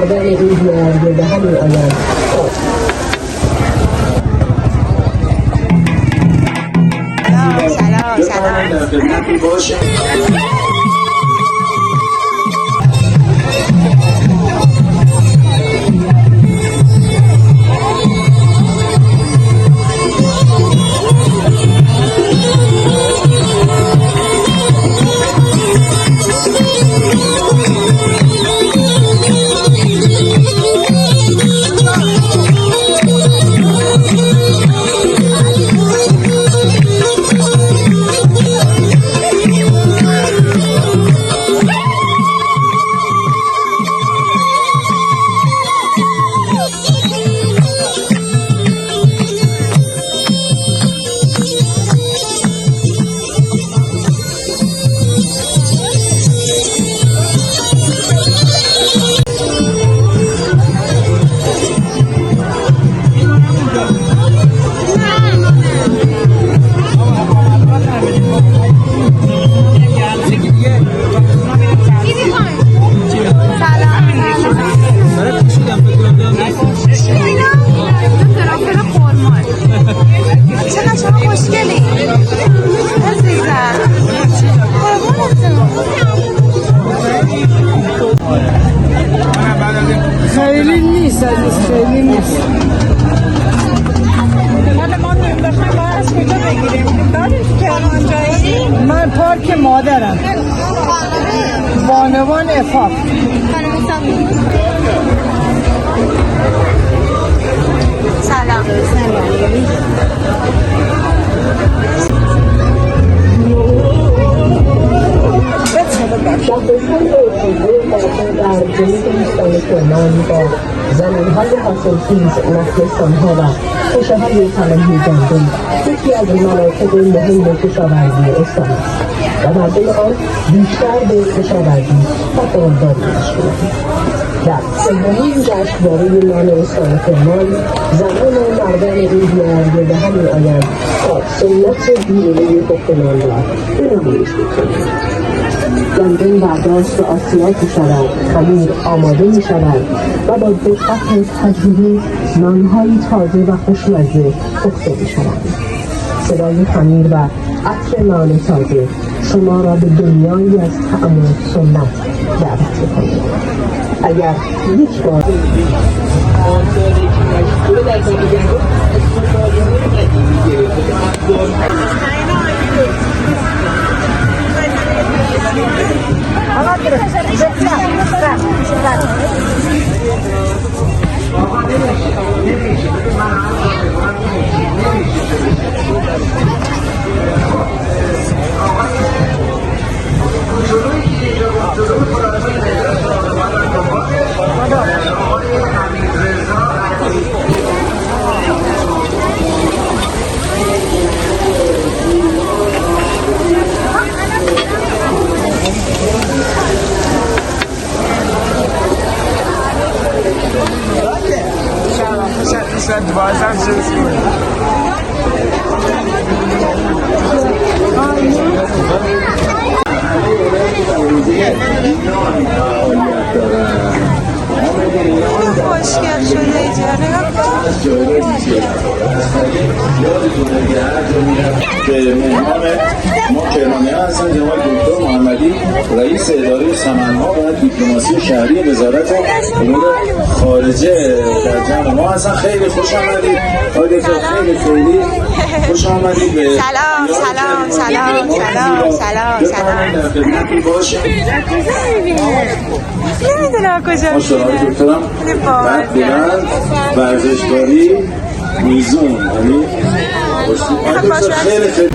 مردان این دیار به همین آیند. سلام. خیلی نیست خیلی نیست. من پارک مادرم بانوان افاق. سلام. شهرستان ارتزه در جنوب استان کرمان با زمین‌های حاصلخیز نخلستان‌ها و خوشه‌های طلایی گندم یکی از مناطق مهم کشاورزی استان است و مردم آن بیشتر به کشاورزی و باغداری مشغولند. در سومین جشنواره نان استان کرمان زنان و مردان این دیار به هم می‌آیند تا سنت دیرینه پخت نان را به نمایش بگذارند. گندم برداشت و آسیاب می شود، خمیر آماده می شود و با دقت تجربه نانهایی تازه و خوشمزه پخته می شود. صدای خمیر و عطر نان تازه شما را به دنیایی از طعم و سنت دعوت می‌کند. اگر یک بار خوشگل شده اینجا نگاه به مهمان ما کرمانی هستند جناب دکتر محمدی رئیس اداره سمن‌ها و دیپلماسی شهری وزارت امور خارجه در جمع ما هستن. خیلی خوش آمدید آقای دکتر، خیلی خوش آمدید به سلام سلام سلام سلام سلام سلام. در خدمتتون باشیم. نمیدونم کجا ماشاءالله دکترم بعد بلند ورزشکاری میزون یعنی خیلی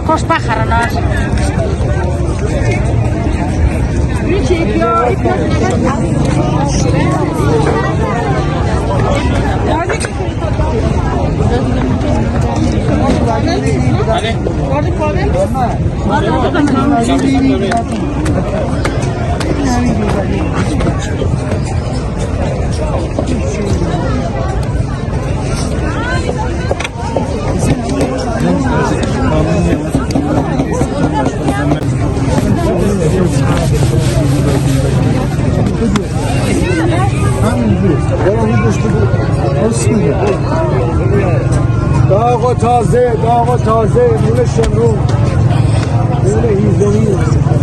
koş bakarına. Dağa taze, dağa taze, böyle şemrun, böyle hizleri.